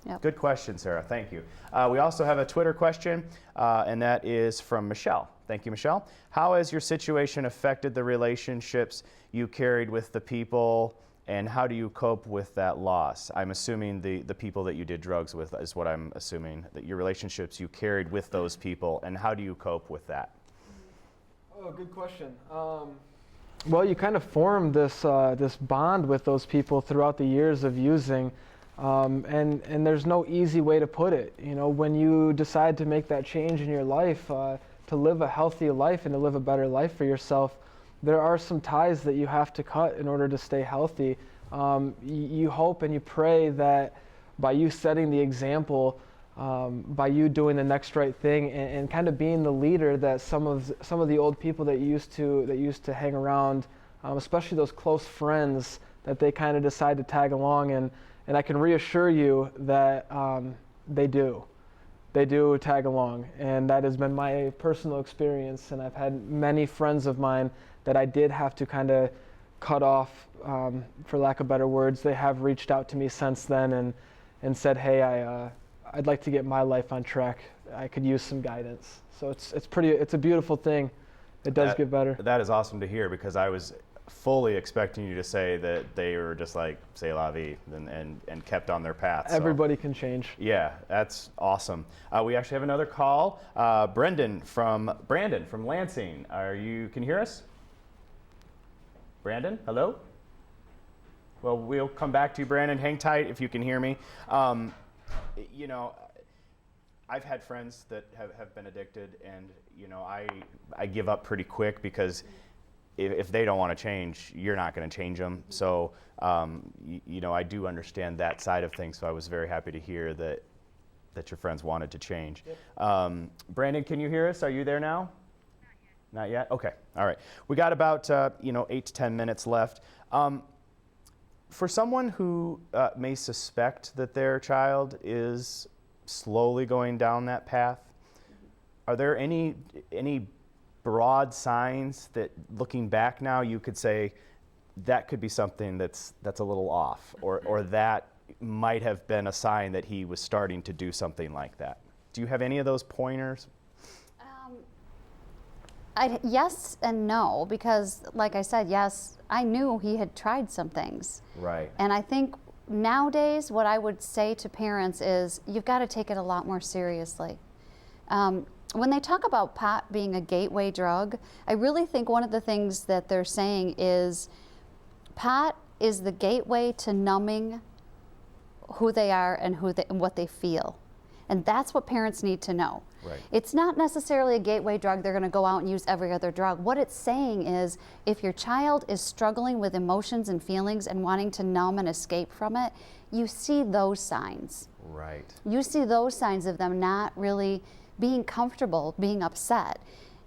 S4: Yep.
S2: Good question, Sarah. Thank you. We also have a Twitter question, and that is from Michelle. Thank you, Michelle. How has your situation affected the relationships you carried with the people, and how do you cope with that loss? I'm assuming the people that you did drugs with is what I'm assuming, that your relationships you carried with those people, and how do you cope with that?
S3: Oh, good question. Well, you kind of form this bond with those people throughout the years of using, and there's no easy way to put it. You know, when you decide to make that change in your life, to live a healthy life and to live a better life for yourself, there are some ties that you have to cut in order to stay healthy. You hope and you pray that by you setting the example, by you doing the next right thing and kind of being the leader that some of the old people that used to hang around, especially those close friends, that they kind of decide to tag along, and I can reassure you that they do tag along, and that has been my personal experience. And I've had many friends of mine that I did have to kind of cut off, for lack of better words. They have reached out to me since then and said, hey, I'd like to get my life on track. I could use some guidance. So it's a beautiful thing. It does get better.
S2: That is awesome to hear, because I was fully expecting you to say that they were just like, say la vie, and kept on their path.
S3: Everybody can change.
S2: Yeah, that's awesome. We actually have another call. Brandon from Lansing. Can you hear us? Brandon, hello? Well, we'll come back to you, Brandon. Hang tight if you can hear me. You know, I've had friends that have been addicted, and you know, I give up pretty quick because if they don't want to change, you're not going to change them. So, you know, I do understand that side of things. So I was very happy to hear that your friends wanted to change. Yep. Brandon, can you hear us? Are you there now? Not yet? Okay. All right. We got about 8 to 10 minutes left. For someone who may suspect that their child is slowly going down that path, are there any broad signs that, looking back now, you could say that could be something that's a little off, or that might have been a sign that he was starting to do something like that? Do you have any of those pointers?
S4: Yes and no, because like I said, yes, I knew he had tried some things.
S2: Right.
S4: And I think nowadays what I would say to parents is you've got to take it a lot more seriously. When they talk about pot being a gateway drug, I really think one of the things that they're saying is pot is the gateway to numbing who they are and what they feel. And that's what parents need to know.
S2: Right.
S4: It's not necessarily a gateway drug they're going to go out and use every other drug. What it's saying is if your child is struggling with emotions and feelings and wanting to numb and escape from it, you see those signs.
S2: Right.
S4: You see those signs of them not really being comfortable, being upset.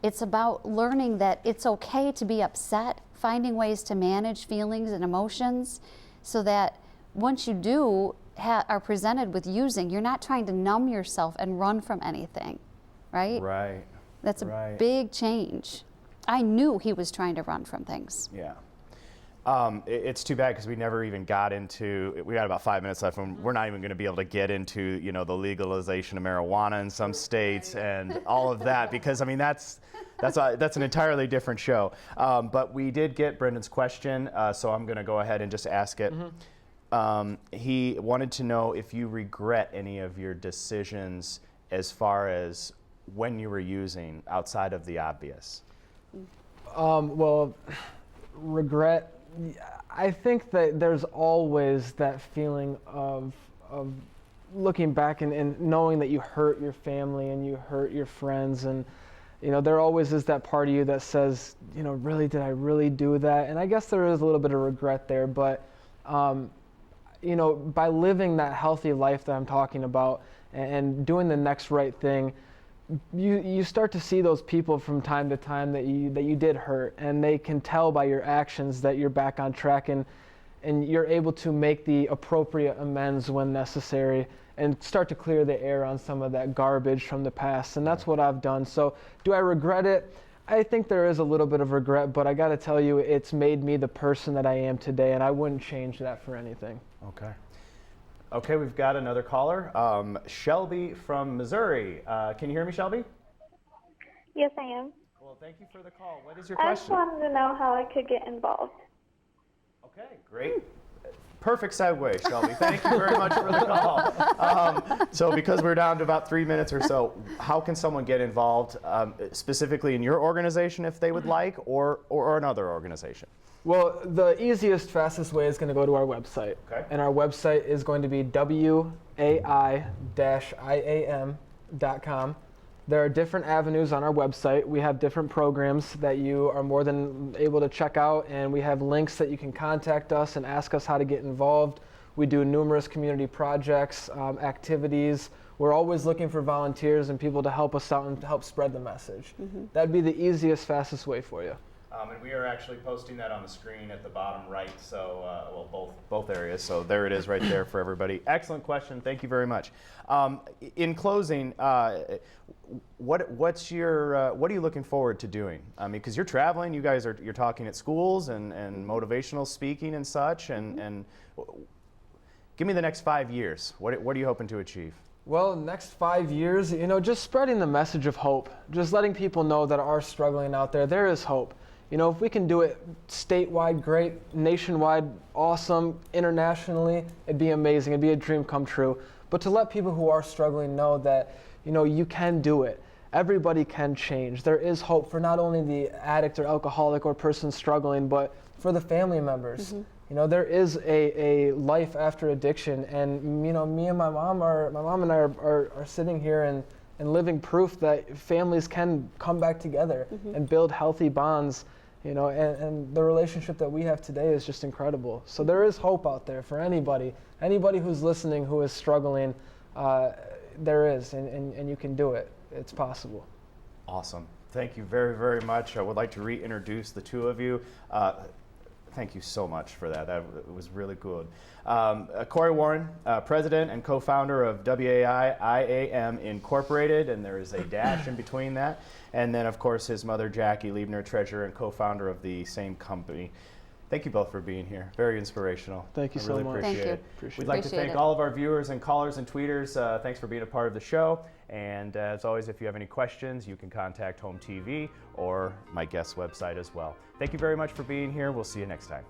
S4: It's about learning that it's okay to be upset, finding ways to manage feelings and emotions so that once you do are presented with using, you're not trying to numb yourself and run from anything, right?
S2: Right.
S4: That's a big change. I knew he was trying to run from things.
S2: Yeah. It's too bad because we never even got into, we got about 5 minutes left, and we're not even going to be able to get into, you know, the legalization of marijuana in some states and all of that, because I mean that's an entirely different show. But we did get Brendan's question, so I'm going to go ahead and just ask it. Mm-hmm. He wanted to know if you regret any of your decisions as far as when you were using outside of the obvious.
S3: Well, regret, I think that there's always that feeling of looking back and knowing that you hurt your family and you hurt your friends, and you know, there always is that part of you that says, you know, really, did I really do that? And I guess there is a little bit of regret there, but you know, by living that healthy life that I'm talking about and doing the next right thing, you start to see those people from time to time that you did hurt, and they can tell by your actions that you're back on track, and you're able to make the appropriate amends when necessary and start to clear the air on some of that garbage from the past. And that's what I've done. So do I regret it? I think there is a little bit of regret, but I got to tell you, it's made me the person that I am today, and I wouldn't change that for anything.
S2: Okay. Okay, we've got another caller. Shelby from Missouri. Can you hear me, Shelby?
S6: Yes, I am.
S2: Well, thank you for the call. What is your
S6: I
S2: question?
S6: just wanted to know how I could get involved.
S2: Okay, great. Perfect segue, Shelby. Thank you very much for the call. So because we're down to about 3 minutes or so, how can someone get involved specifically in your organization if they would like, or another organization?
S3: Well, the easiest, fastest way is going to go to our website.
S2: Okay.
S3: And our website is going to be WAI-IAM.com. There are different avenues on our website. We have different programs that you are more than able to check out, and we have links that you can contact us and ask us how to get involved. We do numerous community projects, activities. We're always looking for volunteers and people to help us out and to help spread the message. Mm-hmm. That'd be the easiest, fastest way for you.
S2: And we are actually posting that on the screen at the bottom right, so, well, both areas, so there it is right there for everybody. Excellent question, thank you very much. In closing, what are you looking forward to doing? I mean, because you're traveling, you're talking at schools and motivational speaking and such, and give me the next 5 years. What are you hoping to achieve?
S3: Well, next 5 years, you know, just spreading the message of hope, just letting people know that are struggling out there, there is hope. You know, if we can do it statewide, great, nationwide, awesome, internationally, it'd be amazing. It'd be a dream come true. But to let people who are struggling know that, you know, you can do it. everybody can change. There is hope for not only the addict or alcoholic or person struggling, but for the family members. You know, there is a life after addiction, and you know, me and my mom and I are sitting here and living proof that families can come back together and build healthy bonds. You know, and the relationship that we have today is just incredible. So there is hope out there for anybody who's listening who is struggling. There is, and you can do it. It's possible.
S2: Awesome. Thank you very, very much. I would like to reintroduce the two of you. Thank you so much for that. That was really good. Corey Warren, president and co-founder of WAI-IAM Incorporated, and there is a dash in between that. And then, of course, his mother, Jacque Liebner, treasurer and co-founder of the same company. Thank you both for being here. Very inspirational.
S3: Thank you so much.
S2: Appreciate it.
S3: Appreciate
S2: We'd like to thank all of our viewers and callers and tweeters. Thanks for being a part of the show. And as always, if you have any questions, you can contact Home TV or my guest website as well. Thank you very much for being here. We'll see you next time.